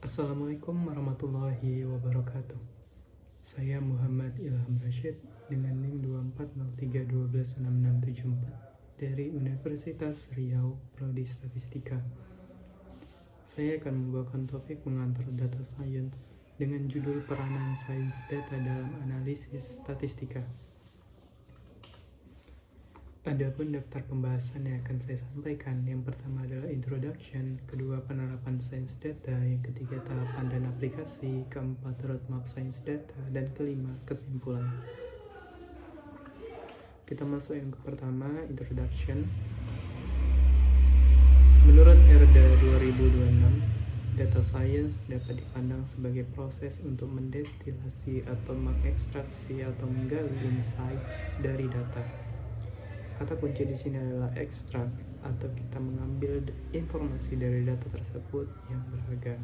Assalamualaikum warahmatullahi wabarakatuh. Saya Muhammad Ilham Rashid dengan NIM 2403126674 dari Universitas Riau, Prodi Statistika. Saya akan membawakan topik pengantar data science dengan judul peranan sains data dalam analisis statistika. Adapun daftar pembahasan yang akan saya sampaikan, yang pertama adalah introduction, kedua penerapan sains data, yang ketiga tahapan dan aplikasi, keempat roadmap sains data, dan kelima kesimpulan. Kita masuk yang pertama, introduction. Menurut RDA 2026, data science dapat dipandang sebagai proses untuk mendestilasi atau mengekstraksi atau menggali insights dari data. Kata kunci di sini adalah ekstrak, atau kita mengambil informasi dari data tersebut yang berharga.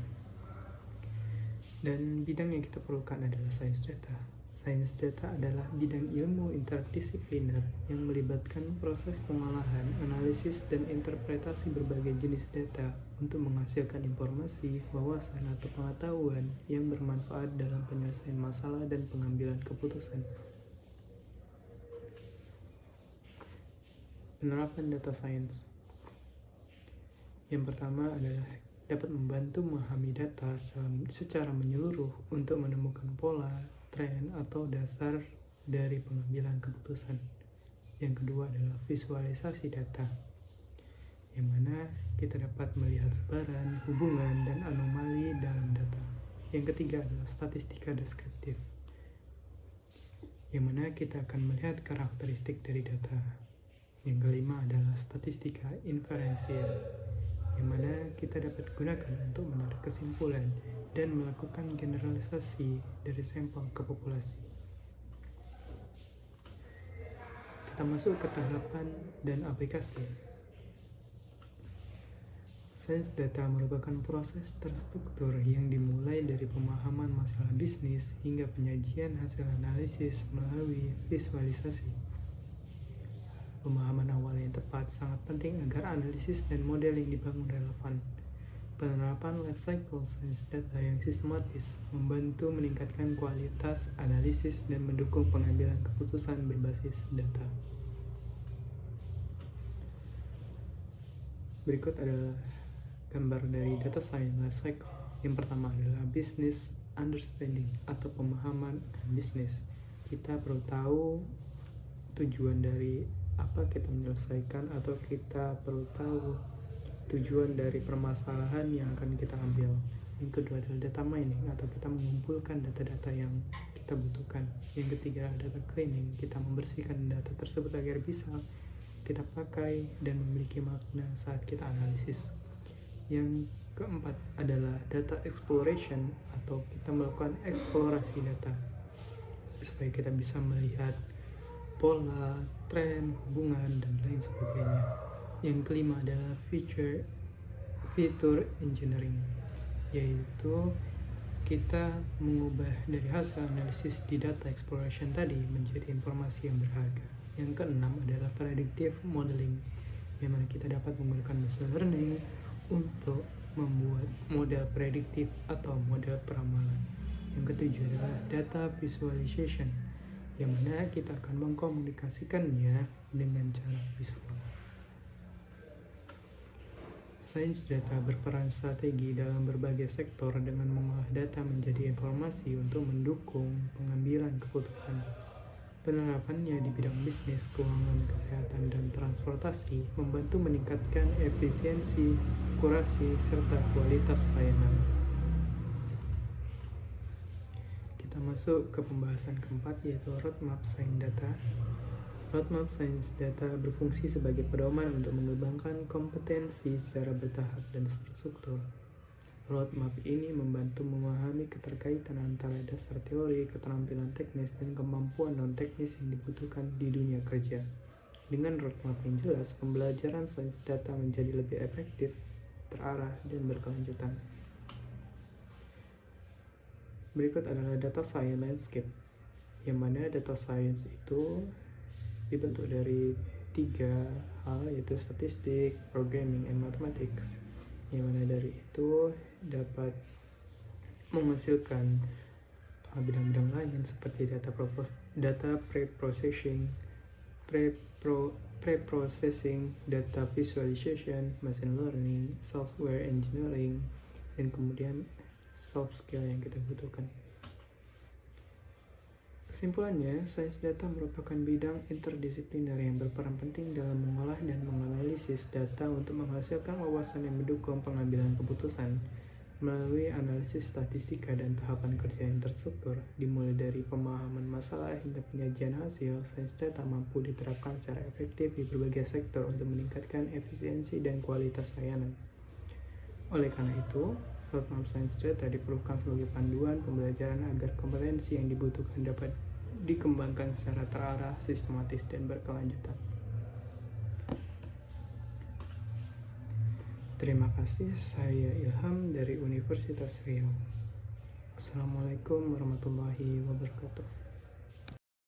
Dan bidang yang kita perlukan adalah sains data. Sains data adalah bidang ilmu interdisipliner yang melibatkan proses pengolahan, analisis, dan interpretasi berbagai jenis data untuk menghasilkan informasi, wawasan, atau pengetahuan yang bermanfaat dalam penyelesaian masalah dan pengambilan keputusan. Penerapan data science. Yang pertama adalah dapat membantu memahami data secara menyeluruh untuk menemukan pola, tren, atau dasar dari pengambilan keputusan. Yang kedua adalah visualisasi data, yang mana kita dapat melihat sebaran, hubungan, dan anomali dalam data. Yang ketiga adalah statistika deskriptif, yang mana kita akan melihat karakteristik dari data. Yang kelima adalah statistika inferensial, yang mana kita dapat gunakan untuk menarik kesimpulan dan melakukan generalisasi dari sampel ke populasi. Kita masuk ke tahapan dan aplikasi. Sains data merupakan proses terstruktur yang dimulai dari pemahaman masalah bisnis hingga penyajian hasil analisis melalui visualisasi. Pemahaman awal yang tepat sangat penting agar analisis dan model yang dibangun relevan. Penerapan life cycle sains data yang sistematis membantu meningkatkan kualitas analisis dan mendukung pengambilan keputusan berbasis data. Berikut adalah gambar dari data science life cycle. Yang pertama adalah business understanding atau pemahaman bisnis. Kita perlu tahu tujuan dari apa kita menyelesaikan, atau kita perlu tahu tujuan dari permasalahan yang akan kita ambil. Yang kedua adalah data mining, atau kita mengumpulkan data-data yang kita butuhkan. Yang ketiga adalah data cleaning, kita membersihkan data tersebut agar bisa kita pakai dan memiliki makna saat kita analisis. Yang keempat adalah data exploration, atau kita melakukan eksplorasi data supaya kita bisa melihat pola, tren, hubungan, dan lain sebagainya. Yang kelima adalah feature engineering, yaitu kita mengubah dari hasil analisis di data exploration tadi menjadi informasi yang berharga. Yang keenam adalah predictive modeling, yang mana kita dapat menggunakan machine learning untuk membuat model prediktif atau model peramalan. Yang ketujuh adalah data visualization, yang mana kita akan mengkomunikasikannya dengan cara visual. Sains data berperan strategi dalam berbagai sektor dengan mengolah data menjadi informasi untuk mendukung pengambilan keputusan. Penerapannya di bidang bisnis, keuangan, kesehatan, dan transportasi membantu meningkatkan efisiensi, akurasi, serta kualitas layanan. Kita masuk ke pembahasan keempat, yaitu roadmap sains data. Roadmap sains data berfungsi sebagai pedoman untuk mengembangkan kompetensi secara bertahap dan terstruktur. Roadmap ini membantu memahami keterkaitan antara dasar teori, keterampilan teknis, dan kemampuan non-teknis yang dibutuhkan di dunia kerja. Dengan roadmap yang jelas, pembelajaran sains data menjadi lebih efektif, terarah, dan berkelanjutan. Berikut adalah data science landscape, yang mana data science itu dibentuk dari 3 hal, yaitu statistik, programming, and mathematics. Yang mana dari itu dapat menghasilkan bidang-bidang lain seperti data pre-processing, data visualization, machine learning, software engineering, dan kemudian soft skill yang kita butuhkan. Kesimpulannya, sains data merupakan bidang interdisipliner yang berperan penting dalam mengolah dan menganalisis data untuk menghasilkan wawasan yang mendukung pengambilan keputusan. Melalui analisis statistika dan tahapan kerja yang terstruktur, dimulai dari pemahaman masalah hingga penyajian hasil, sains data mampu diterapkan secara efektif di berbagai sektor untuk meningkatkan efisiensi dan kualitas layanan. Oleh karena itu, program sains data diperlukan sebagai panduan pembelajaran agar kompetensi yang dibutuhkan dapat dikembangkan secara terarah, sistematis, dan berkelanjutan. Terima kasih, saya Ilham dari Universitas Riau. Assalamualaikum warahmatullahi wabarakatuh.